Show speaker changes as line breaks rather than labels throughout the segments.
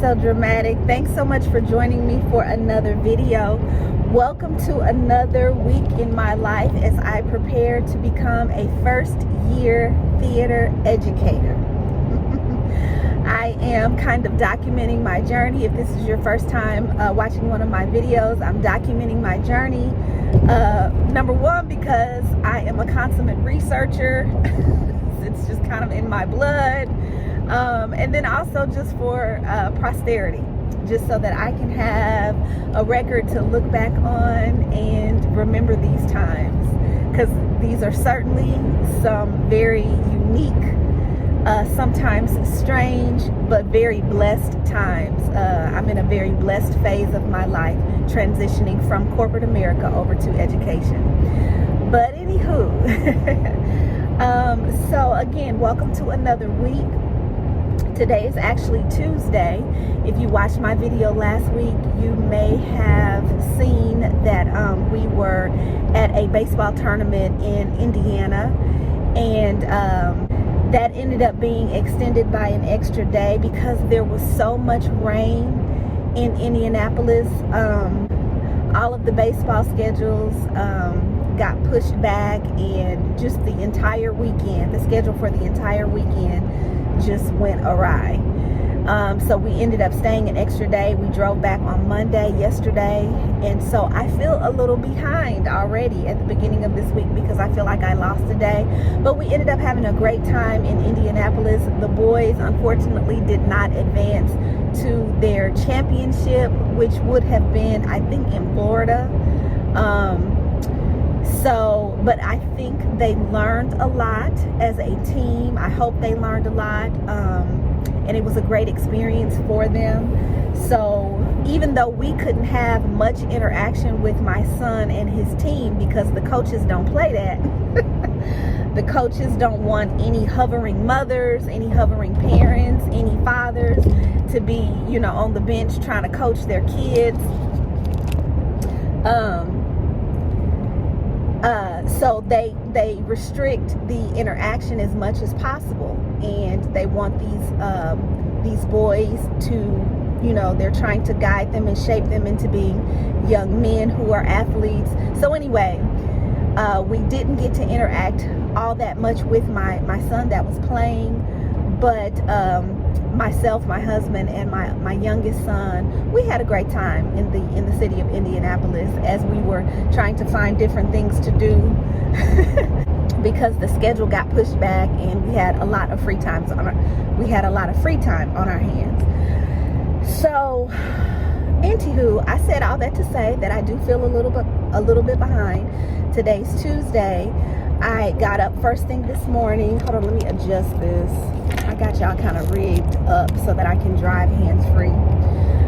SheSoDramatic. Thanks so much for joining me for another video. Welcome to another week in my life as I prepare to become a first-year theater educator. I am kind of documenting my journey. If this is your first time watching one of my videos, I'm documenting my journey. Number one, because I am a consummate researcher. It's just kind of in my blood. And then also just for posterity, just so that I can have a record to look back on and remember these times, because these are certainly some very unique, sometimes strange, but very blessed times. I'm in a very blessed phase of my life, transitioning from corporate America over to education. But anywho, so again, welcome to another week. Today is actually Tuesday. If you watched my video last week, you may have seen that we were at a baseball tournament in Indiana, and that ended up being extended by an extra day because there was so much rain in Indianapolis. All of the baseball schedules got pushed back, and just the entire weekend, the schedule for the entire weekend just went awry. So we ended up staying an extra day. We drove back on Monday, yesterday, and so I feel a little behind already at the beginning of this week because I feel like I lost a day. But we ended up having a great time in Indianapolis. The boys unfortunately did not advance to their championship, which would have been, I think, in Florida. But I think they learned a lot as a team. I hope they learned a lot, and it was a great experience for them. So even though we couldn't have much interaction with my son and his team because the coaches don't play that, the coaches don't want any hovering mothers, any hovering parents, any fathers to be, on the bench trying to coach their kids. So they restrict the interaction as much as possible, and they want these boys to, they're trying to guide them and shape them into being young men who are athletes. So anyway, we didn't get to interact all that much with my son that was playing, but myself, my husband, and my youngest son, we had a great time in the city of Indianapolis as we were trying to find different things to do because the schedule got pushed back and we had a lot of free time on our hands. So anywho, I said all that to say that I do feel a little bit behind. Today's Tuesday. I got up first thing this morning. Hold on, let me adjust this. I got y'all kind of rigged up so that I can drive hands-free.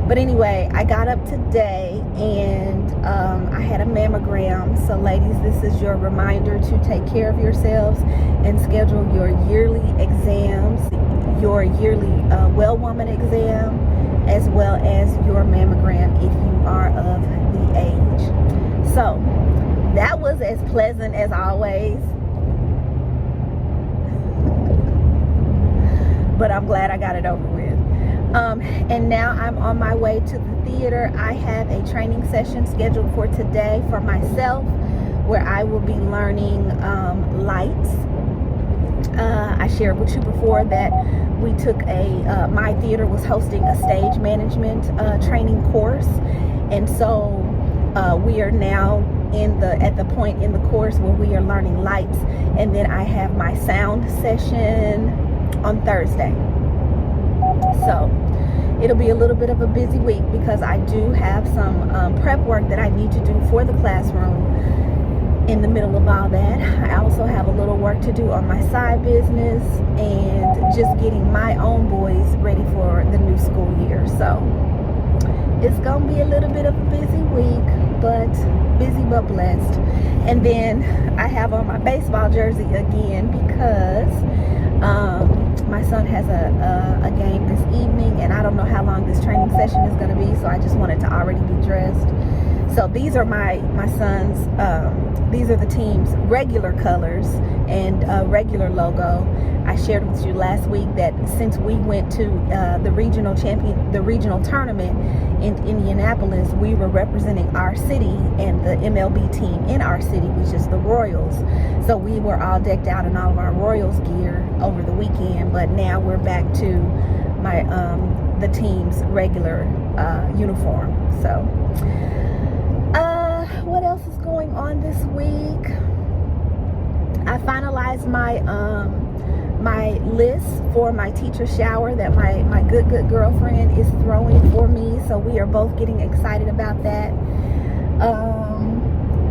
But anyway, I got up today and I had a mammogram. So ladies, this is your reminder to take care of yourselves and schedule your yearly exams, your yearly well woman exam, as well as your mammogram if you are of the age. So that was as pleasant as always. But I'm glad I got it over with. And now I'm on my way to the theater. I have a training session scheduled for today for myself where I will be learning lights. I shared with you before that we took my theater was hosting a stage management training course. And so we are now at the point in the course where we are learning lights, and then I have my sound session on Thursday. So it'll be a little bit of a busy week because I do have some prep work that I need to do for the classroom in the middle of all that. I also have a little work to do on my side business and just getting my own boys ready for the new school year. So it's gonna be a little bit of a busy week, but busy but blessed. And then I have on my baseball jersey again because my son has a game this evening, and I don't know how long this training session is going to be, so I just wanted to already be dressed. So these are my son's, these are the team's regular colors and regular logo. I shared with you last week that since we went to the regional tournament in Indianapolis, we were representing our city and the MLB team in our city, which is the Royals. So we were all decked out in all of our Royals gear over the weekend, but now we're back to my the team's regular uniform. So what else is going on this week? I finalized my my list for my teacher shower that my good girlfriend is throwing for me, so we are both getting excited about that.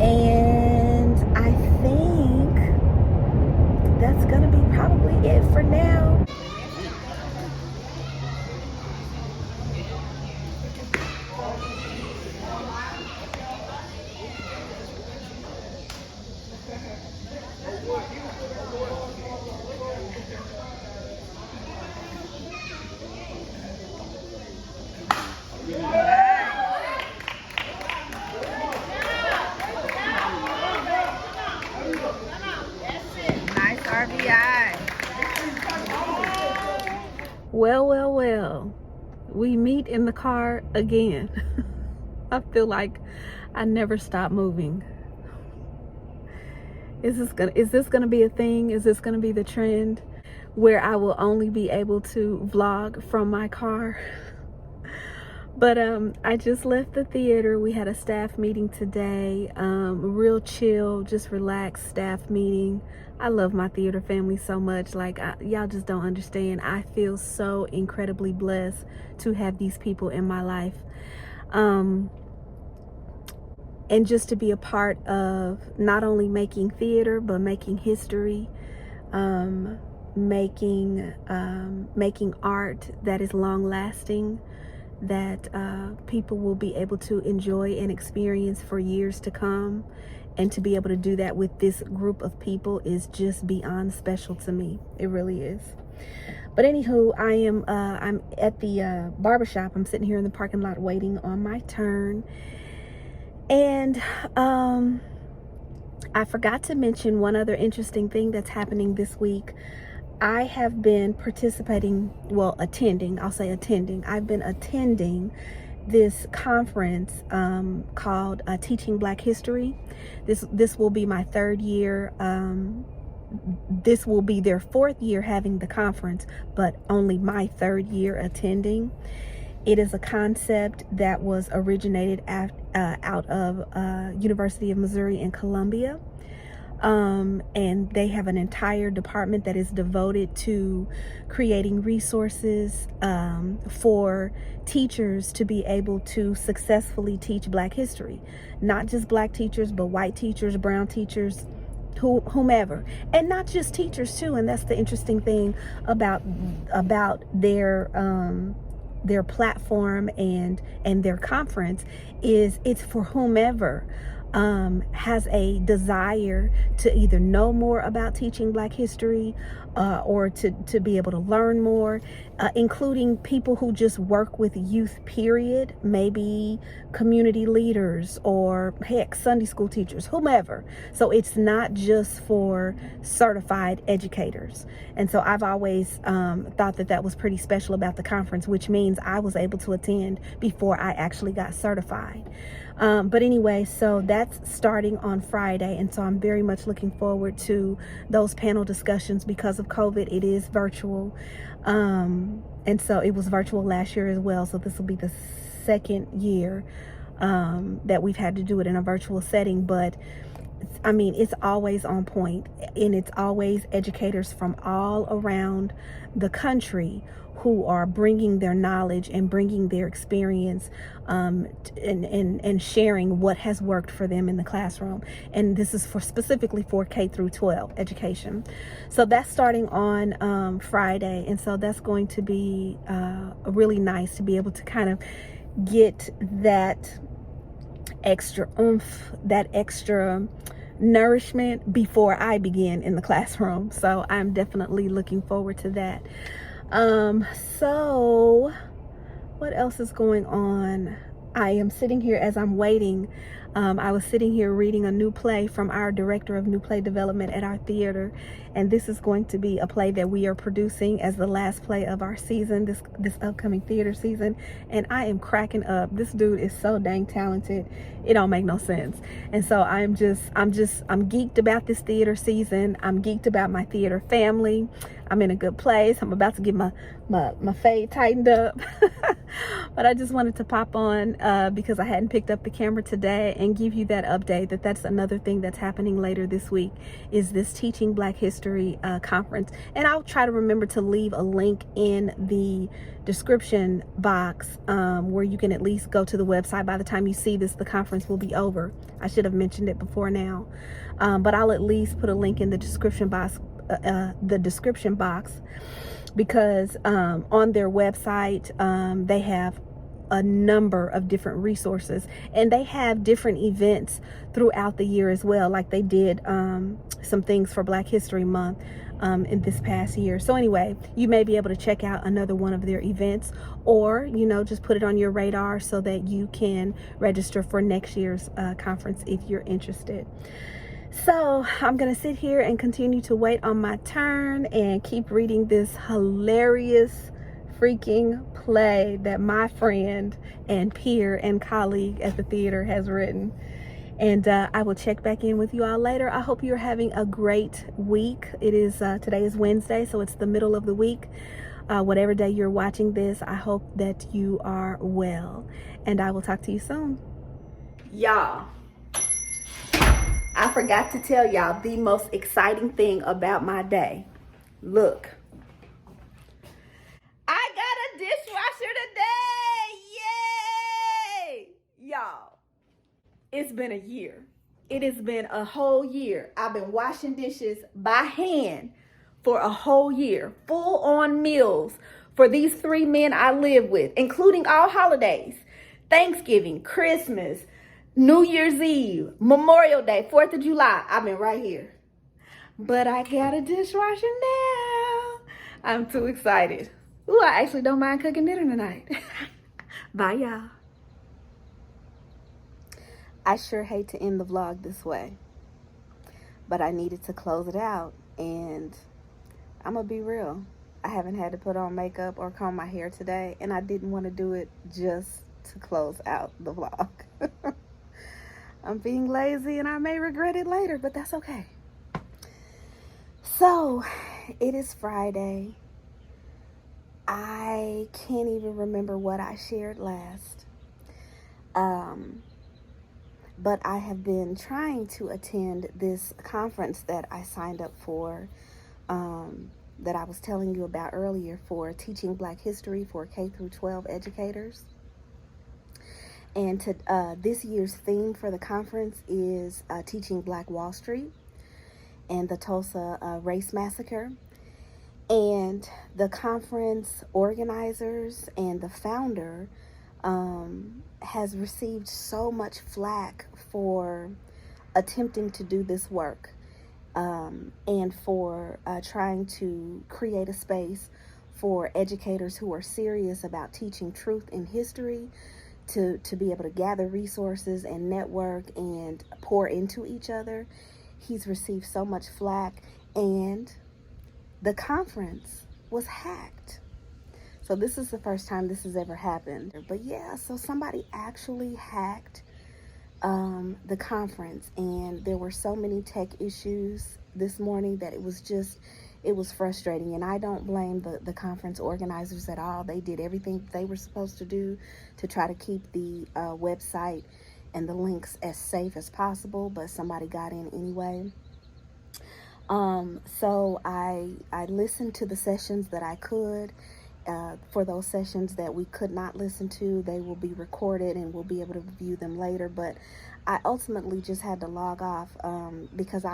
And I think that's gonna be probably it for now. Nice RBI. Well, we meet in the car again. I feel like I never stop moving. Is this gonna be a thing? Is this gonna be the trend where I will only be able to vlog from my car? But I just left the theater. We had a staff meeting today, real chill, just relaxed staff meeting. I love my theater family so much. Like, y'all just don't understand. I feel so incredibly blessed to have these people in my life. And just to be a part of not only making theater, but making history, making art that is long lasting, that people will be able to enjoy and experience for years to come. And to be able to do that with this group of people is just beyond special to me. It really is. But anywho, I'm at the barbershop. I'm sitting here in the parking lot waiting on my turn. And I forgot to mention one other interesting thing that's happening this week. I have been attending. I've been attending this conference called Teaching Black History. This will be my third year. This will be their fourth year having the conference, but only my third year attending. It is a concept that was originated out of University of Missouri in Columbia. And they have an entire department that is devoted to creating resources for teachers to be able to successfully teach Black history. Not just Black teachers, but white teachers, brown teachers, whomever. And not just teachers too. And that's the interesting thing about their platform and their conference is it's for whomever has a desire to either know more about teaching Black history or to be able to learn more, including people who just work with youth, period, maybe community leaders or heck, Sunday school teachers, whomever. So it's not just for certified educators. And so I've always thought that was pretty special about the conference, which means I was able to attend before I actually got certified. But anyway, so that's starting on Friday. And so I'm very much looking forward to those panel discussions. Because of COVID, it is virtual. And so it was virtual last year as well. So this will be the second year that we've had to do it in a virtual setting. But I mean, it's always on point, and it's always educators from all around the country who are bringing their knowledge and bringing their experience and sharing what has worked for them in the classroom. And this is specifically for K through 12 education. So that's starting on Friday. And so that's going to be really nice to be able to kind of get that extra oomph, that extra nourishment before I begin in the classroom. So I'm definitely looking forward to that. So what else is going on? I am sitting here as I'm waiting. I was sitting here reading a new play from our director of new play development at our theater, and this is going to be a play that we are producing as the last play of our season, this upcoming theater season. And I am cracking up. This dude is so dang talented. It don't make no sense. And so I'm geeked about this theater season. I'm geeked about my theater family. I'm in a good place. I'm about to get my fade tightened up. But I just wanted to pop on because I hadn't picked up the camera today and give you that update that's another thing that's happening later this week is this Teaching Black History conference. And I'll try to remember to leave a link in the description box where you can at least go to the website. By the time you see this, the conference will be over. I should have mentioned it before now, but I'll at least put a link in the description box. Because on their website they have a number of different resources, and they have different events throughout the year as well. Like they did some things for Black History Month in this past year. So anyway, you may be able to check out another one of their events, or just put it on your radar so that you can register for next year's conference if you're interested. So I'm gonna sit here and continue to wait on my turn and keep reading this hilarious freaking play that my friend and peer and colleague at the theater has written. And I will check back in with you all later. I hope you're having a great week. It is today is Wednesday, so it's the middle of the week. Whatever day you're watching this, I hope that you are well, and I will talk to you soon. Y'all, I forgot to tell y'all the most exciting thing about my day. Look, I got a dishwasher today. Yay! Y'all, it's been a year. It has been a whole year. I've been washing dishes by hand for a whole year. Full on meals for these 3 men I live with, including all holidays. Thanksgiving, Christmas, New Year's Eve, Memorial Day, 4th of July. I've been right here. But I got a dishwasher now. I'm too excited. Ooh, I actually don't mind cooking dinner tonight. Bye, y'all. I sure hate to end the vlog this way, but I needed to close it out, and I'm gonna be real. I haven't had to put on makeup or comb my hair today, and I didn't want to do it just to close out the vlog. I'm being lazy and I may regret it later, but that's okay. So, it is Friday. I can't even remember what I shared last. But I have been trying to attend this conference that I signed up for, that I was telling you about earlier, for Teaching Black History for K through 12 educators. And this year's theme for the conference is Teaching Black Wall Street and the Tulsa Race Massacre. And the conference organizers and the founder has received so much flack for attempting to do this work and for trying to create a space for educators who are serious about teaching truth in history to be able to gather resources and network and pour into each other. He's received so much flack, and the conference was hacked. So this is the first time this has ever happened. But yeah, so somebody actually hacked the conference, and there were so many tech issues this morning that it was frustrating. And I don't blame the conference organizers at all. They did everything they were supposed to do to try to keep the website and the links as safe as possible, but somebody got in anyway. So I listened to the sessions that I could. For those sessions that we could not listen to, they will be recorded and we'll be able to view them later. But I ultimately just had to log off because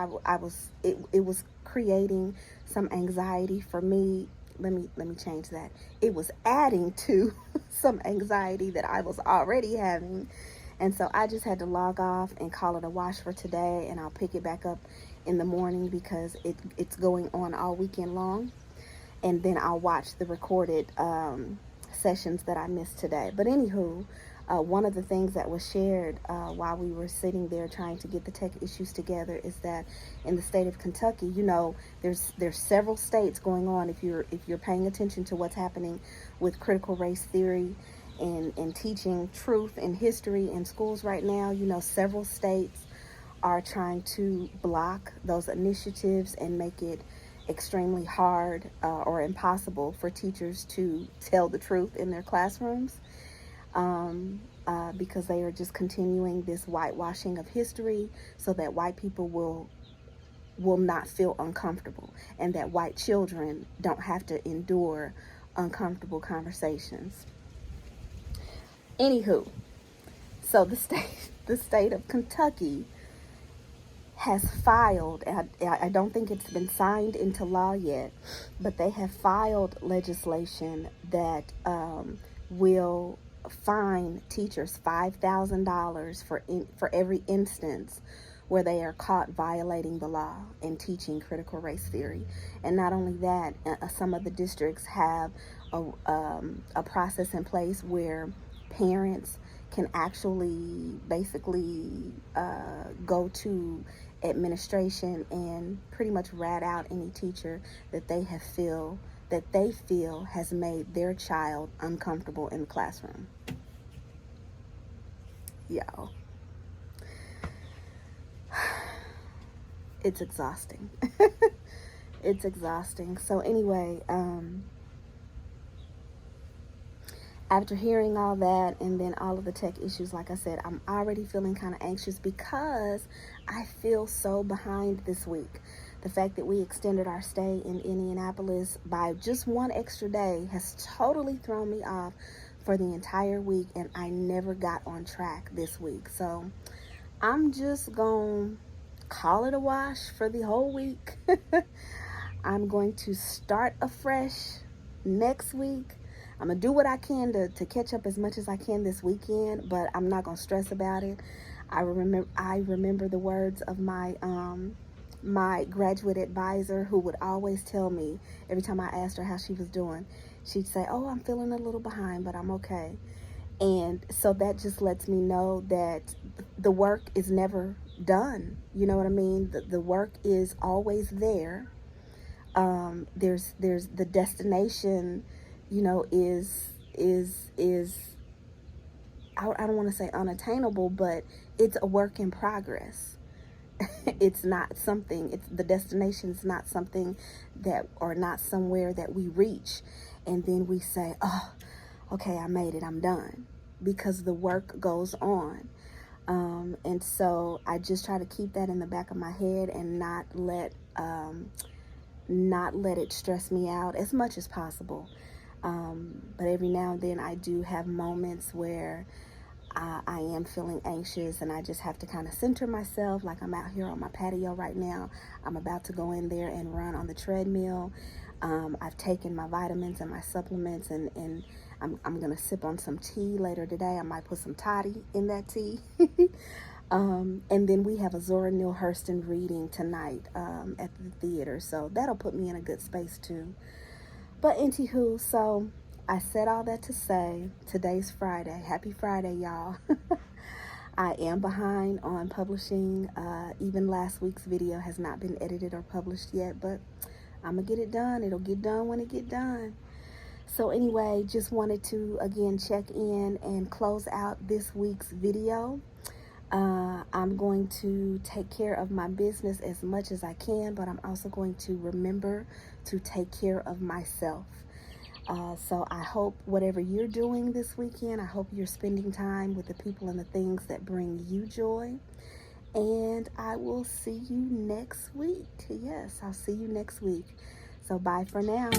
it was creating some anxiety for me. Let me change that. It was adding to some anxiety that I was already having. And so I just had to log off and call it a wash for today, and I'll pick it back up in the morning because it's going on all weekend long. And then I'll watch the recorded sessions that I missed today. But anywho, One of the things that was shared while we were sitting there trying to get the tech issues together is that in the state of Kentucky, you know, there's several states going on. If you're paying attention to what's happening with critical race theory and teaching truth and history in schools right now, you know, several states are trying to block those initiatives and make it extremely hard or impossible for teachers to tell the truth in their classrooms. Because they are just continuing this whitewashing of history so that white people will not feel uncomfortable, and that white children don't have to endure uncomfortable conversations. Anywho, so the state of Kentucky has filed, I don't think it's been signed into law yet, but they have filed legislation that will fine teachers $5,000 for every instance where they are caught violating the law and teaching critical race theory. And not only that, some of the districts have a process in place where parents can actually basically go to administration and pretty much rat out any teacher that they feel has made their child uncomfortable in the classroom. Y'all, it's exhausting. It's exhausting. So anyway, after hearing all that and then all of the tech issues, like I said, I'm already feeling kind of anxious because I feel so behind this week. The fact that we extended our stay in Indianapolis by just one extra day has totally thrown me off for the entire week, and I never got on track this week. So I'm just going to call it a wash for the whole week. I'm going to start afresh next week. I'm going to do what I can to catch up as much as I can this weekend, but I'm not going to stress about it. I remember the words of my my graduate advisor, who would always tell me every time I asked her how she was doing, she'd say, "Oh, I'm feeling a little behind, but I'm okay." And so that just lets me know that the work is never done. You know what I mean? The work is always there. There's the destination, you know, is I don't want to say unattainable, but it's a work in progress. It's not something, the destination is not something that, or not somewhere that we reach and then we say, "Oh, okay, I made it, I'm done," because the work goes on. And so I just try to keep that in the back of my head and not let it stress me out as much as possible. But every now and then I do have moments where I am feeling anxious, and I just have to kind of center myself. Like I'm out here on my patio right now. I'm about to go in there and run on the treadmill. I've taken my vitamins and my supplements, and I'm going to sip on some tea later today. I might put some toddy in that tea. And then we have a Zora Neale Hurston reading tonight at the theater, so that'll put me in a good space too. But anywho, so I said all that to say today's Friday. Happy Friday, y'all. I am behind on publishing. Even last week's video has not been edited or published yet, but I'm going to get it done. It'll get done when it get done. So anyway, just wanted to, again, check in and close out this week's video. I'm going to take care of my business as much as I can, but I'm also going to remember to take care of myself. So I hope whatever you're doing this weekend, I hope you're spending time with the people and the things that bring you joy. And I will see you next week. Yes, I'll see you next week. So bye for now.